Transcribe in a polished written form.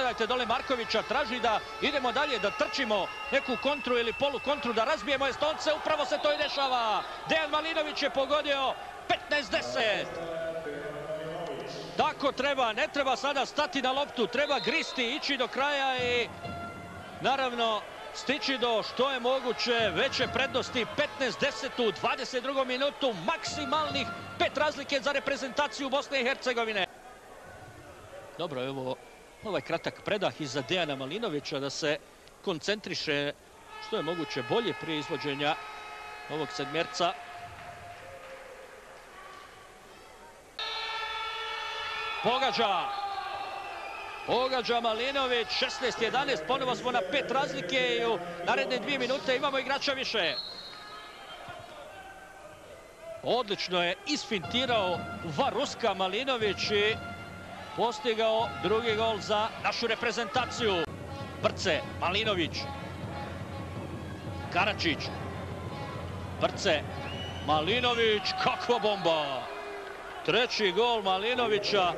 pogledajte dole Markovića, traži da idemo dalje, da trčimo neku kontru ili polukontru, da razbijemo Estonce, upravo se to i dešava. Dejan Malinović je pogodio 15-10. Tako treba, ne treba sada stati na loptu, treba gristi, ići do kraja i naravno stići do što je moguće veće prednosti. 15-10 u 22. minutu, maksimalnih 5 razlike za reprezentaciju Bosne i Hercegovine. Dobro, evo ovaj kratak predah iza Dejana Malinovića da se koncentriše što je moguće bolje prije izvođenja ovog sedmerca. Pogađa Malinović, 16-11, ponovo smo na 5 razlike i u naredne 2 minute imamo igrača više. Odlično je isfintirao Varuska Malinović i postigao drugi gol za našu reprezentaciju. Brce, Malinović, Karačić, Brce, Malinović, kakva bomba! Treći gol Malinovića.